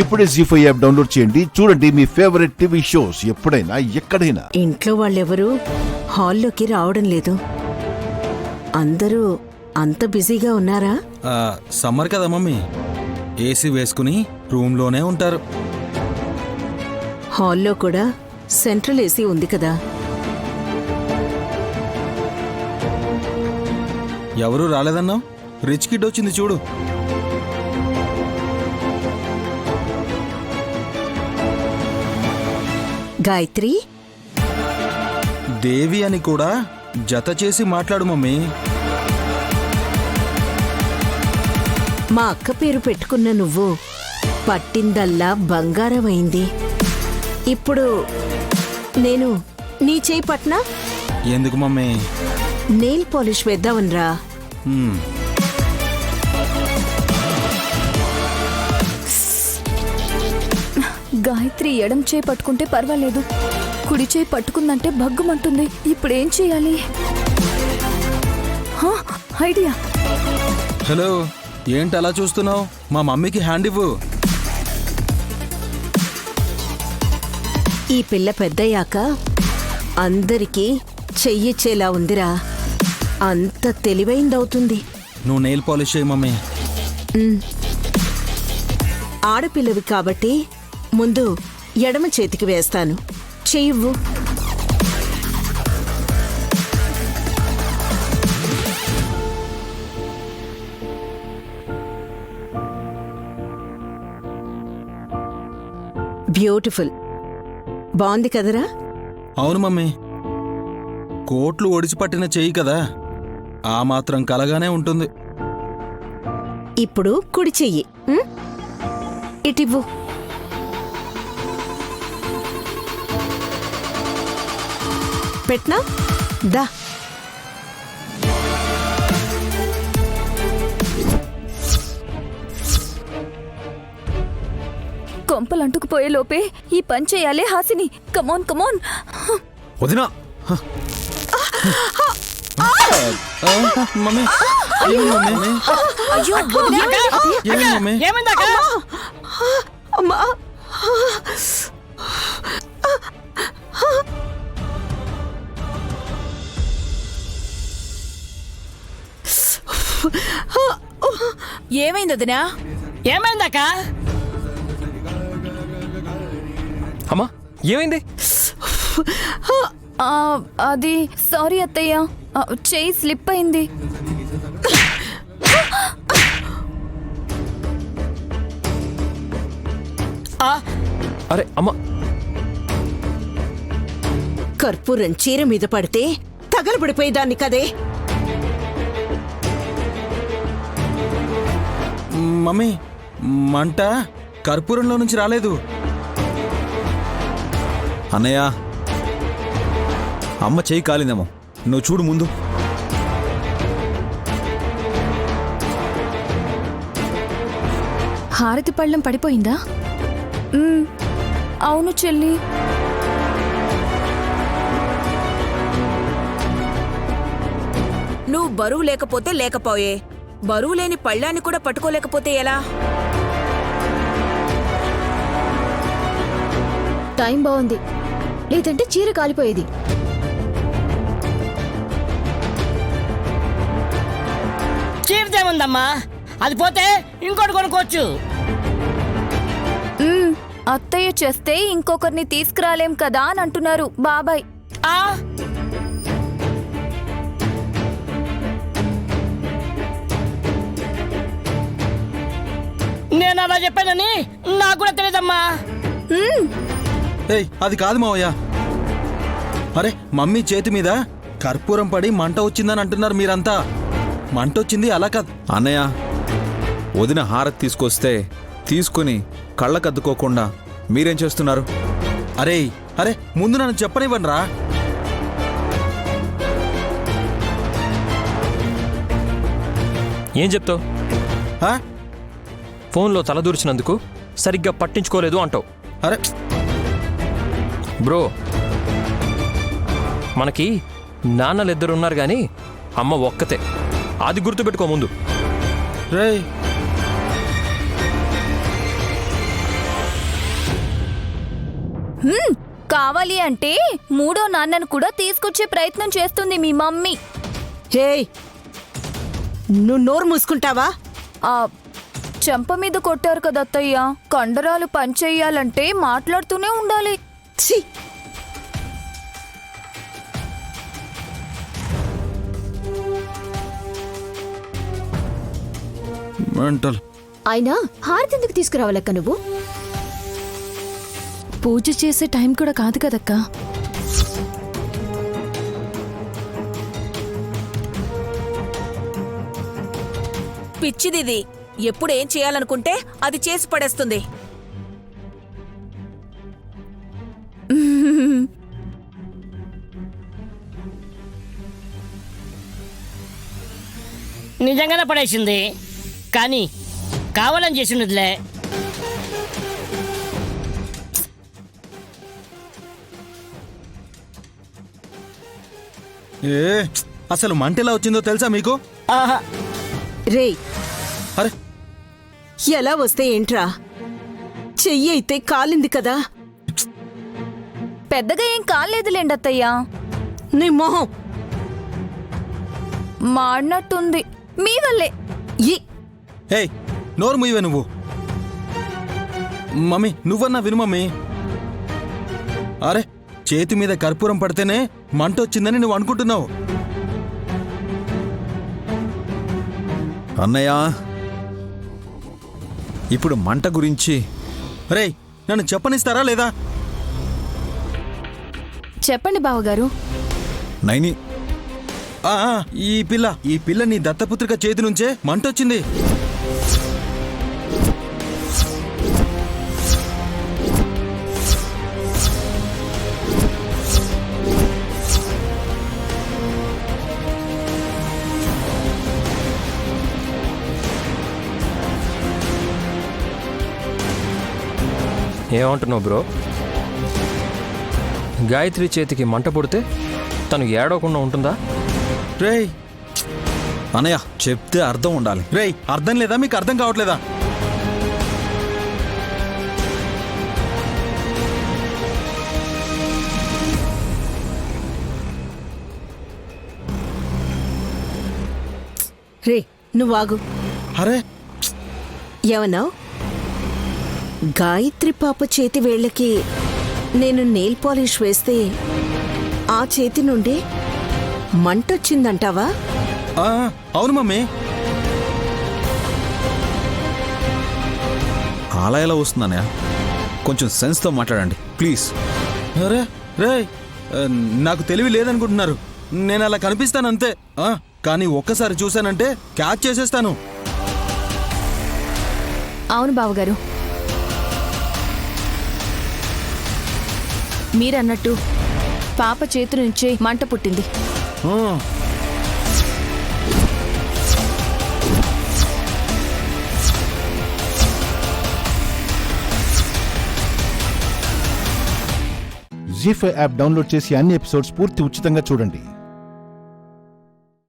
ఇప్పుడే జీ5 app download చేయండి. చూడండి మీ ఫేవరెట్ టీవీ షోస్ ఎప్పుడైనా ఎక్కడైనా. ఇంట్లో వాళ్ళెవరూ హాల్లోకి రావడం లేదు. అందరూ అంత బిజీగా ఉన్నారా? సమ్మర్ కదా మమ్మీ, ఏసీ వేసుకుని రూమ్లోనే ఉంటారు. హాల్లో కూడా సెంట్రల్ ఏసీ ఉంది కదా. ఎవరూ రాలేదన్నావు? రిచ్ కిడ్ వచ్చింది చూడు. గాయత్రి, దేవి అని కూడా జత చేసి మాట్లాడు మమ్మీ. మా అక్క పేరు పెట్టుకున్న నువ్వు పట్టిందల్లా బంగారమైంది. ఇప్పుడు నేను నీ చేయి పట్నా? ఎందుకు మమ్మీ? నెయిల్ పాలిష్ వేద్దామనరా. గాయత్రి ఎడం చేయి పట్టుకుంటే పర్వాలేదు, కుడి చేయి పట్టుకుందంటే భగ్గుమంటుంది. ఇప్పుడేం చేయాలి? ఐడియా. హలో, ఏంటి అలా చూస్తున్నావు? మా మమ్మీకి హ్యాండ్ ఇవ్వు. ఈ పిల్ల పెద్దయ్యాక అందరికీ చెయ్యిచ్చేలా ఉందిరా. అంత తెలివైందవుతుంది. నువ్వు నెయిల్ పాలిష్ చేయి మమ్మీ. ఆడపిల్లవి కాబట్టి ముందు ఎడమ చేతికి వేస్తాను. చెయ్యివ్వు. బ్యూటిఫుల్. బాగుంది కదరా? అవును మమ్మీ, కోట్లు ఒడిచిపట్టిన చెయ్యి కదా, ఆ మాత్రం కలగానే ఉంటుంది. ఇప్పుడు కుడి చెయ్యి ఇటివ్వు. పెట్టనా? దా. కొంపలు అంటుకుపోయే లోపే ఈ పని చేయాలి హాసిని. Come on come on. వదినా, మమ్మీ అయ్యో అమ్మా, ఏమైంది వదినా? ఏమైందక్క? అమ్మా ఏమైంది? అది సారీ అత్తయ్య, చెయ్యి స్లిప్ అయింది. అరే అమ్మా, కర్పూరం చీర మీద పడితే తగలబడిపోయేదాన్ని కదే. మమ్మీ, మంట కర్పూరంలో నుంచి రాలేదు. అన్నయ్య, అమ్మ చెయ్యి కాలిందేమో, నువ్వు చూడు ముందు. హారతి పళ్ళెం పడిపోయిందా? అవును చెల్లి. నువ్వు బరువు లేకపోతే లేకపోయే, బరువు లేని పళ్ళాన్ని కూడా పట్టుకోలేకపోతే ఎలా? టైం బాగుంది, లేదంటే చీర కాలిపోయేది. చీరదేముందమ్మా, అది పోతే ఇంకోటి కొనుక్కోవచ్చు. అత్తయ్య చేస్తే ఇంకొకరిని తీసుకురాలేం కదా అని అంటున్నారు బాబాయ్. నేను అలా చెప్పానని నాకు కూడా తెలియదమ్మా. ఏయ్, అది కాదు మావయ్య. అరే, మమ్మీ చేతి మీద కర్పూరం పడి మంట వచ్చిందని అంటున్నారు మీరంతా. మంట వచ్చింది అలా కాదు. అన్నయ్య, వదిన హారతి తీసుకొస్తే తీసుకుని కళ్ళకద్దుకోకుండా మీరేం చేస్తున్నారు? అరే అరే, ముందు నన్ను చెప్పనివ్వండి రా. ఏం చెప్తావు? ఫోన్లో తలదూర్చినందుకు సరిగ్గా పట్టించుకోలేదు అంటావు. అరే బ్రో, మనకి నాన్నలిద్దరున్నారు గాని అమ్మ ఒక్కతే. అది గుర్తుపెట్టుకో ముందు. రేయ్, కావాలి అంటే మూడో నాన్నను కూడా తీసుకొచ్చే ప్రయత్నం చేస్తుంది మీ మమ్మీ. హే, నువ్వు నోరు మూసుకుంటావా? ఆ చెంప మీద కొట్టారు కదా అత్తయ్య, కండరాలు పనిచేయాలంటే మాట్లాడుతూనే ఉండాలి. ఛీ! మెంటల్. అయినా హారతి ఎందుకు తీసుకురావాలక్క నువ్వు? పూజ చేసే టైం కూడా కాదు కదక్క. పిచ్చిదిది. ఎప్పుడు ఏం చేయాలనుకుంటే అది చేసి పడేస్తుంది. నిజంగానే పడేసింది, కానీ కావాలని చేసినదిలే. ఏ అసలు మంట ఎలా వచ్చిందో తెలుసా మీకు? ఆహా, రేయ్, అరే ఎలా వస్తే ఏంట్రా? చెయ్యి అయితే కాలింది కదా. పెద్దగా ఏం కాలేదులేండి అత్తయ్య, నీ మొహం. మాడినట్టుంది మీ వల్లే. ఏయ్ నోరు ముయ్యవే నువ్వు. మమ్మీ నువ్వన్నా విను మమ్మీ. అరే చేతి మీద కర్పూరం పడితేనే మంట వచ్చిందని నువ్వు అనుకుంటున్నావు. అన్నయ్య, ఇప్పుడు మంట గురించి రేయ్ నన్ను చెప్పనిస్తారా లేదా? చెప్పండి బావగారు. నైని, ఈ పిల్ల నీ దత్తపుత్రిక చేతి నుంచే మంట వచ్చింది. ఏమంటున్నావు బ్రో? గాయత్రి చేతికి మంట పుడితే తను ఏడవకుండా ఉంటుందా? రేయ్ అన్నయ్య చెప్తే అర్థం ఉండాలి. రేయ్ అర్థం లేదా? మీకు అర్థం కావట్లేదా? రే నువ్వు ఆగు. అరే ఏమన్నావు? గాయత్రి పాప చేతి వేళ్ళకి నేను నెయిల్ పాలిష్ వేస్తే ఆ చేతి నుండి మంటొచ్చిందంటావా? అవును మమ్మీ. అలా ఎలా వస్తుందన్నయ్య? కొంచెం సెన్స్తో మాట్లాడండి ప్లీజ్. అరే రేయ్ నాకు తెలివి లేదనుకుంటున్నారు. నేను అలా కనిపిస్తానంతే. కానీ ఒక్కసారి చూశానంటే క్యాచ్ చేసేస్తాను. అవును బావగారు, మీరన్నట్టు పాప చేతి నుంచే మంట పుట్టింది. జీ5 యాప్ డౌన్లోడ్ చేసి అన్ని ఎపిసోడ్స్ పూర్తి ఉచితంగా చూడండి.